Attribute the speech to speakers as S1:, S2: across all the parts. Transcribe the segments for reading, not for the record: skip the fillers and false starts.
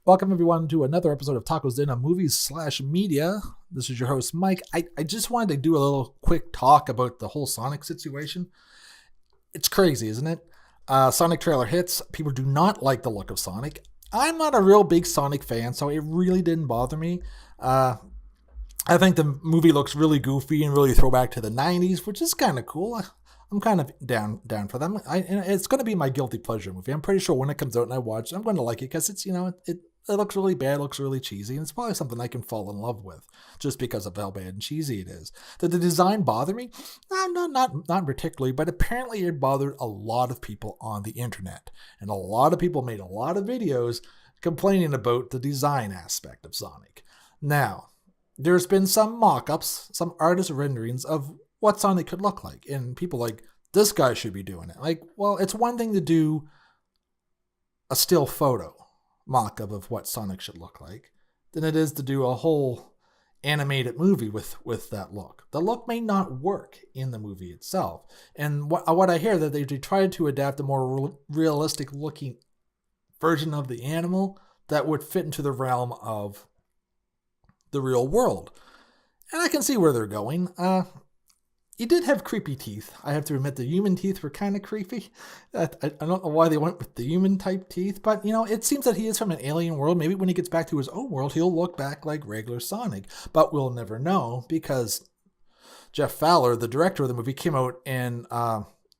S1: Welcome, everyone, to another episode of Tacos Dinner Movies/Media. This is your host, Mike. I just wanted to do a little quick talk about the whole Sonic situation. It's crazy, isn't it? Sonic trailer hits. People do not like the look of Sonic. I'm not a real big Sonic fan, so it really didn't bother me. I think the movie looks really goofy and really throwback to the 90s, which is kind of cool. I'm kind of down for them. It's going to be my guilty pleasure movie. I'm pretty sure when it comes out and I watch it, I'm going to like it because it's, it looks really bad, looks really cheesy, and it's probably something I can fall in love with just because of how bad and cheesy it is. Did the design bother me? Not particularly, but apparently it bothered a lot of people on the internet. And a lot of people made a lot of videos complaining about the design aspect of Sonic. Now, there's been some mock-ups, some artist renderings of what Sonic could look like. And people like, this guy should be doing it. Like, well, it's one thing to do a still photo mock-up of what Sonic should look like than it is to do a whole animated movie with that look. The look may not work in the movie itself. And what I hear that they tried to adapt a more realistic looking version of the animal that would fit into the realm of the real world. And I can see where they're going. He did have creepy teeth. I have to admit the human teeth were kind of creepy. I don't know why they went with the human type teeth, but it seems that he is from an alien world. Maybe when he gets back to his own world, he'll look back like regular Sonic, but we'll never know because Jeff Fowler, the director of the movie, came out and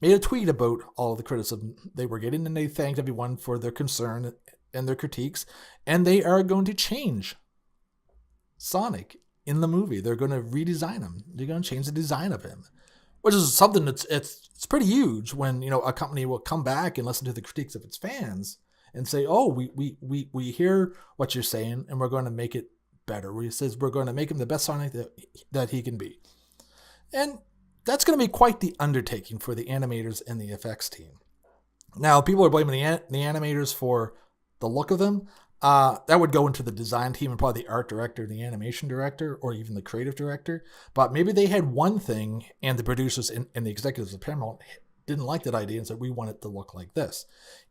S1: made a tweet about all of the criticism they were getting, and they thanked everyone for their concern and their critiques, and they are going to change Sonic in the movie. They're going to redesign him. They're going to change the design of him, which is something that's it's pretty huge when a company will come back and listen to the critiques of its fans and say, "Oh, we hear what you're saying, and we're going to make it better." He says we're going to make him the best Sonic that he can be, and that's going to be quite the undertaking for the animators and the effects team. Now, people are blaming the animators for the look of them. That would go into the design team and probably the art director, the animation director, or even the creative director. But maybe they had one thing and the producers and the executives of Paramount didn't like that idea and said, we want it to look like this.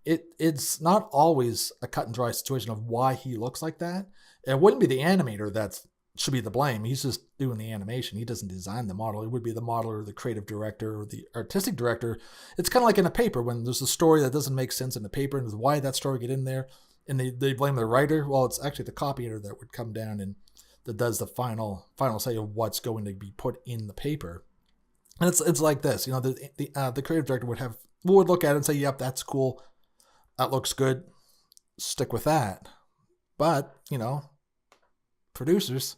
S1: It's not always a cut and dry situation of why he looks like that. It wouldn't be the animator that should be the blame. He's just doing the animation. He doesn't design the model. It would be the modeler, the creative director, or the artistic director. It's kind of like in a paper when there's a story that doesn't make sense in the paper and why did that story get in there? And they blame the writer. Well, it's actually the copy editor that would come down and that does the final say of what's going to be put in the paper. And it's like this, the creative director would look at it and say, "Yep, that's cool. That looks good. Stick with that." But producers,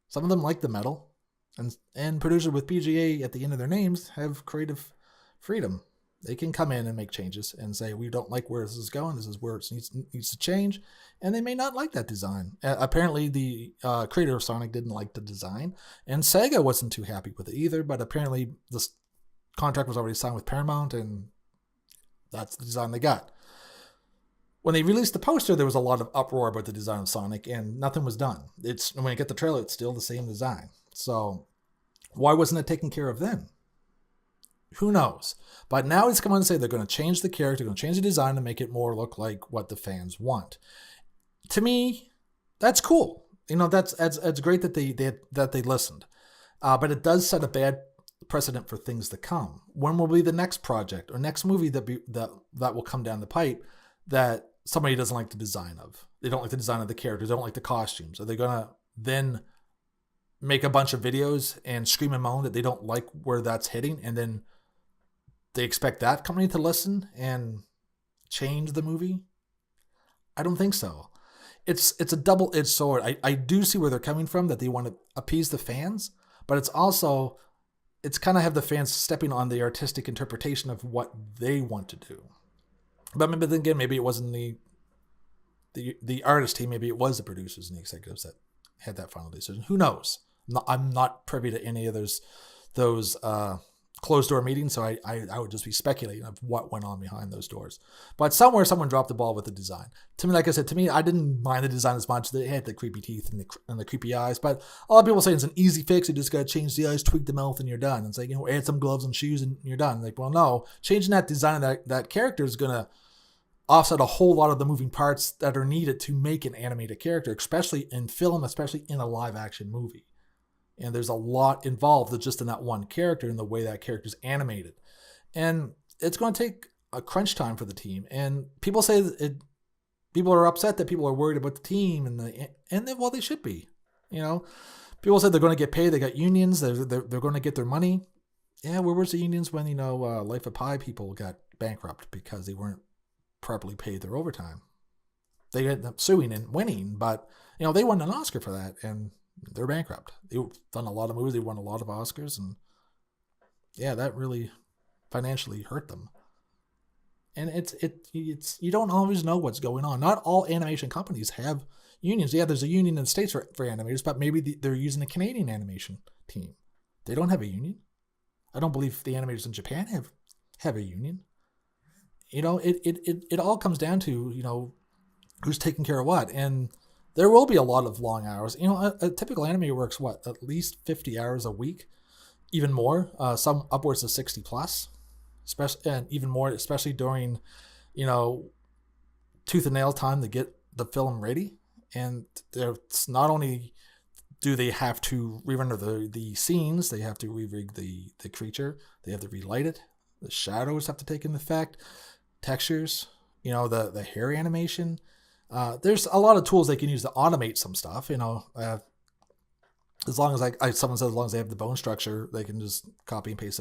S1: some of them like the metal, and producers with PGA at the end of their names have creative freedom. They can come in and make changes and say, we don't like where this is going. This is where it needs to change. And they may not like that design. Apparently, the creator of Sonic didn't like the design. And Sega wasn't too happy with it either. But apparently, this contract was already signed with Paramount. And that's the design they got. When they released the poster, there was a lot of uproar about the design of Sonic. And nothing was done. When you get the trailer, it's still the same design. So why wasn't it taken care of then? Who knows? But now he's come on and say they're going to change the character, going to change the design to make it more look like what the fans want. To me, that's cool. That's great that they listened. But it does set a bad precedent for things to come. When will be the next project or next movie that will come down the pipe that somebody doesn't like the design of? They don't like the design of the characters. They don't like the costumes. Are they going to then make a bunch of videos and scream and moan that they don't like where that's hitting, and then they expect that company to listen and change the movie? I don't think so. It's a double-edged sword. I do see where they're coming from, that they want to appease the fans, but it's kind of have the fans stepping on the artistic interpretation of what they want to do. But then again, maybe it wasn't the artist team. Maybe it was the producers and the executives that had that final decision. Who knows? I'm not privy to any of those closed door meetings, so I would just be speculating of what went on behind those doors. But somewhere someone dropped the ball with the design. To me, like I said, I didn't mind the design as much. They had the creepy teeth and the creepy eyes, but a lot of people say it's an easy fix. You just got to change the eyes, tweak the mouth, and you're done. It's like, add some gloves and shoes and you're done. Like, well, no, changing that design of that character is gonna offset a whole lot of the moving parts that are needed to make an animated character, especially in film, especially in a live action movie. And there's a lot involved just in that one character and the way that character's animated. And it's going to take a crunch time for the team. And people say people are upset that people are worried about the team, well, they should be. People said they're going to get paid. They got unions. They're going to get their money. Yeah, where was the unions when Life of Pi people got bankrupt because they weren't properly paid their overtime? They ended up suing and winning, but they won an Oscar for that, and they're bankrupt. They've done a lot of movies. They won a lot of Oscars, and yeah, that really financially hurt them. And it's you don't always know what's going on. Not all animation companies have unions. Yeah, there's a union in the States for animators, but maybe they're using a Canadian animation team. They don't have a union. I don't believe the animators in Japan have a union. It all comes down to, who's taking care of what. And there will be a lot of long hours. A typical animator works, at least 50 hours a week, even more, some upwards of 60 plus, especially, and even more, especially during, tooth and nail time to get the film ready. And it's not only do they have to re-render the scenes, they have to re-rig the creature, they have to relight it, the shadows have to take into effect, textures, the hair animation. There's a lot of tools they can use to automate some stuff. As long as someone says as long as they have the bone structure, they can just copy and paste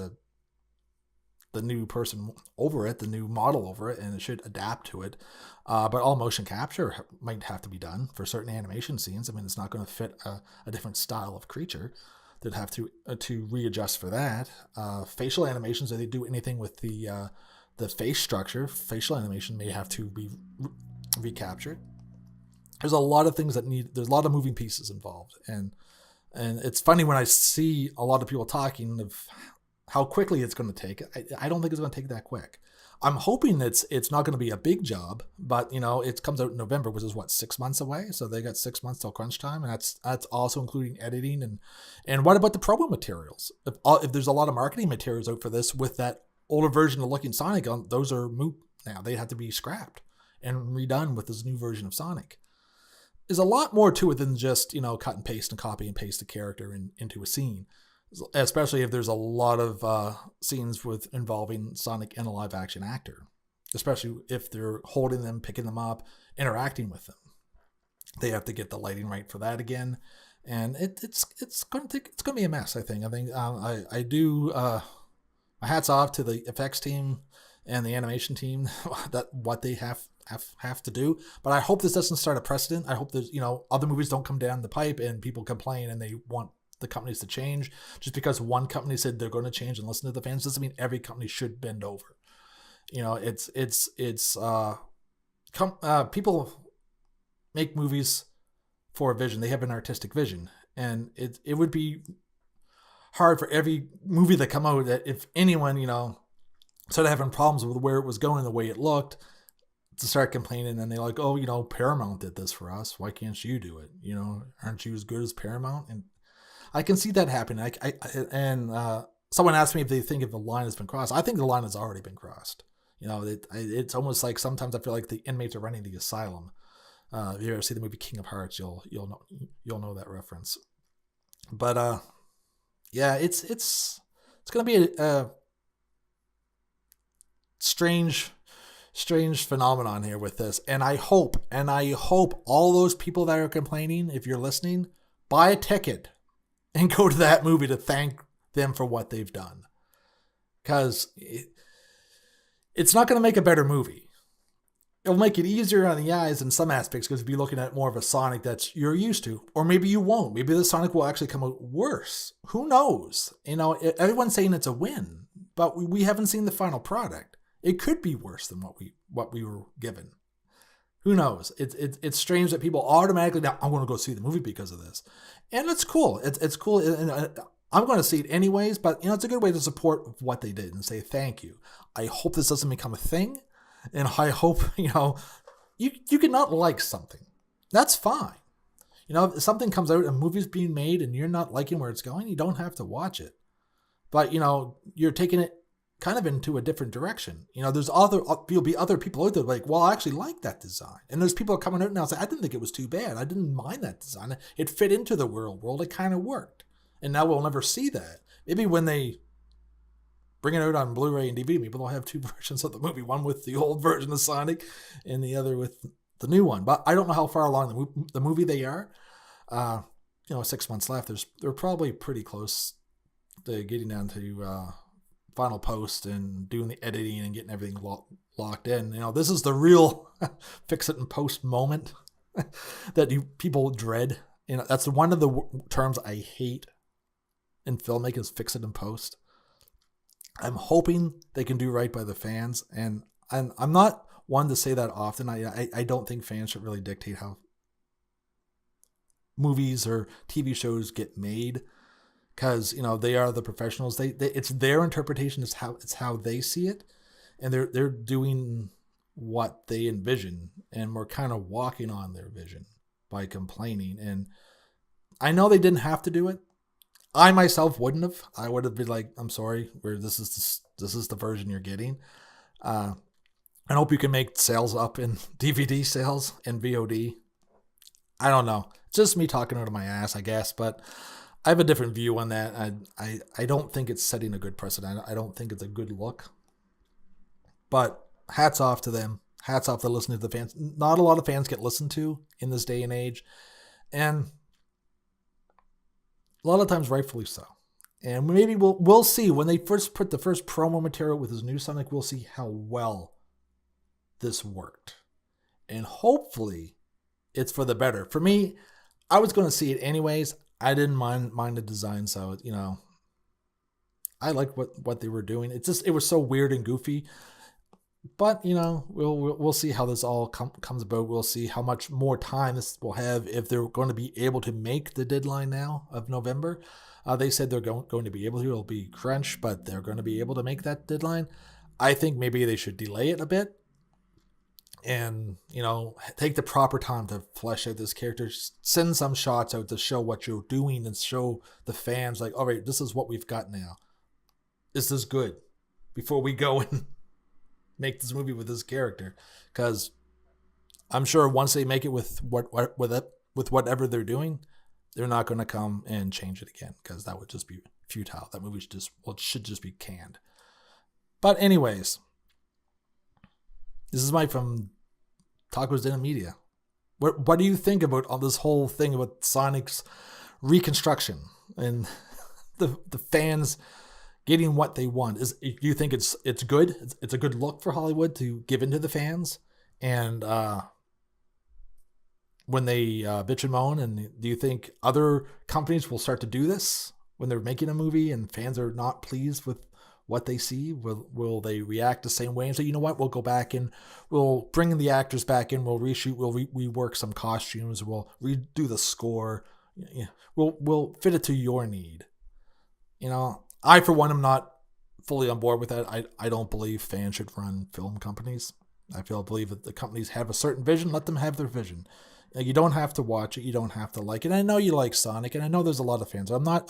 S1: the new person over it, the new model over it, and it should adapt to it. But all motion capture might have to be done for certain animation scenes. I mean, it's not going to fit a different style of creature. They'd have to readjust for that. Facial animations, if they do anything with the face structure, facial animation may have to be recaptured. There's a lot of things there's a lot of moving pieces involved. And it's funny when I see a lot of people talking of how quickly it's going to take. I don't think it's going to take that quick. I'm hoping it's not going to be a big job, but it comes out in November, which is 6 months away. So they got 6 months till crunch time, and that's also including editing and what about the promo materials? If there's a lot of marketing materials out for this with that older version of looking Sonic, those are moot now. They have to be scrapped and redone with this new version of Sonic. There's a lot more to it than just cut and paste and copy and paste a character into a scene. Especially if there's a lot of scenes involving Sonic and a live action actor, especially if they're holding them, picking them up, interacting with them. They have to get the lighting right for that again, and it's going to be a mess. I think I do. My hats off to the effects team and the animation team what they have to do. But I hope this doesn't start a precedent. I hope there's other movies don't come down the pipe and people complain and they want the companies to change. Just because one company said they're going to change and listen to the fans doesn't mean every company should bend over. People make movies for a vision. They have an artistic vision, and it would be hard for every movie that come out that if anyone started having problems with where it was going, the way it looked, to start complaining, and they're like, oh, Paramount did this for us. Why can't you do it? Aren't you as good as Paramount? And I can see that happening. Someone asked me if they think if the line has been crossed. I think the line has already been crossed. It's almost like sometimes I feel like the inmates are running the asylum. If you ever see the movie King of Hearts, you'll know that reference. But yeah, it's gonna be a strange phenomenon here with this, and I hope all those people that are complaining, if you're listening, buy a ticket and go to that movie to thank them for what they've done. Because it's not going to make a better movie. It'll make it easier on the eyes in some aspects because you'll be looking at more of a Sonic that you're used to. Or maybe you won't. Maybe the Sonic will actually come out worse. Who knows? Everyone's saying it's a win, but we haven't seen the final product. It could be worse than what we were given. Who knows? It's strange that people automatically now, I'm going to go see the movie because of this. And it's cool. It's cool. And I'm going to see it anyways, but it's a good way to support what they did and say thank you. I hope this doesn't become a thing. And I hope, you cannot like something. That's fine. If something comes out, a movie's being made and you're not liking where it's going, you don't have to watch it. But, you're taking it kind of into a different direction. There'll be other people out there like, well, I actually like that design. And there's people coming out now saying, I didn't think it was too bad. I didn't mind that design. It fit into the real world. It kind of worked. And now we'll never see that. Maybe when they bring it out on Blu-ray and DVD, maybe they'll have two versions of the movie, one with the old version of Sonic and the other with the new one. But I don't know how far along the movie they are. 6 months left. They're probably pretty close to getting down to final post and doing the editing and getting everything locked in. This is the real fix it and post moment that people dread. That's one of the terms I hate in filmmaking is fix it and post. I'm hoping they can do right by the fans, and I'm not one to say that often. I don't think fans should really dictate how movies or TV shows get made, because they are the professionals. It's their interpretation. It's how they see it, and they're doing what they envision, and we're kind of walking on their vision by complaining. And I know they didn't have to do it. I myself wouldn't have. I would have been like, I'm sorry, this is the version you're getting. I hope you can make sales up in DVD sales and VOD. I don't know. It's just me talking out of my ass, I guess, but I have a different view on that. I don't think it's setting a good precedent. I don't think it's a good look. But hats off to them. Hats off to listening to the fans. Not a lot of fans get listened to in this day and age. And a lot of times rightfully so. And maybe we'll see when they first put the first promo material with his new Sonic, we'll see how well this worked. And hopefully it's for the better. For me, I was going to see it anyways. I didn't mind the design, so I liked what they were doing. It was so weird and goofy. But we'll see how this all comes about. We'll see how much more time this will have if they're going to be able to make the deadline now of November. They said they're going to be able to. It'll be crunch, but they're going to be able to make that deadline. I think maybe they should delay it a bit, and take the proper time to flesh out this character. Send some shots out to show what you're doing and show the fans like, all right, this is what we've got now. Is this good? Before we go and make this movie with this character, because I'm sure once they make it with whatever they're doing, they're not going to come and change it again, because that would just be futile. That movie should just be canned. But anyways, this is Mike from Tacos Dinner Media. What do you think about all this whole thing about Sonic's reconstruction and the fans getting what they want? Do you think it's good? It's a good look for Hollywood to give in to the fans, and when they bitch and moan? And do you think other companies will start to do this when they're making a movie and fans are not pleased with what they see? Will they react the same way and say, you know what, we'll go back and we'll bring the actors back in, we'll reshoot, we'll rework some costumes, we'll redo the score, we'll fit it to your need? I, for one, am not fully on board with that. I don't believe fans should run film companies. I believe that the companies have a certain vision. Let them have their vision. You don't have to watch it. You don't have to like it. And I know you like Sonic, and I know there's a lot of fans. I'm not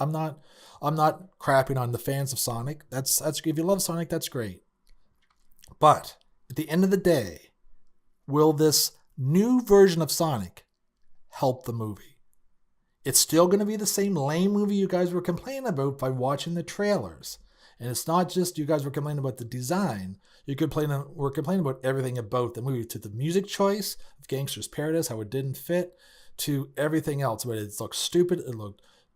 S1: crapping on the fans of Sonic. That's if you love Sonic, that's great. But at the end of the day, will this new version of Sonic help the movie? It's still going to be the same lame movie you guys were complaining about by watching the trailers. And it's not just you guys were complaining about the design. We're complaining about everything about the movie, to the music choice of Gangster's Paradise, how it didn't fit, to everything else. But it looked stupid.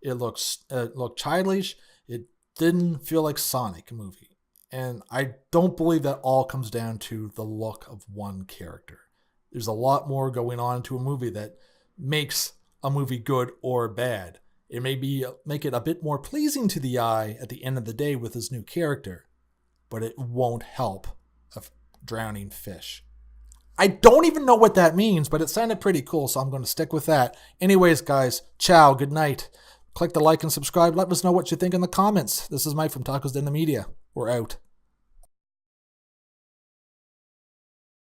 S1: It looked childish. It didn't feel like Sonic movie. And I don't believe that all comes down to the look of one character. There's a lot more going on to a movie that makes a movie good or bad. It may make it a bit more pleasing to the eye at the end of the day with his new character, but it won't help a drowning fish. I don't even know what that means, but it sounded pretty cool, so I'm going to stick with that. Anyways, guys, ciao, good night. Click the like and subscribe. Let us know what you think in the comments. This is Mike from Tacos Den the Media. We're out.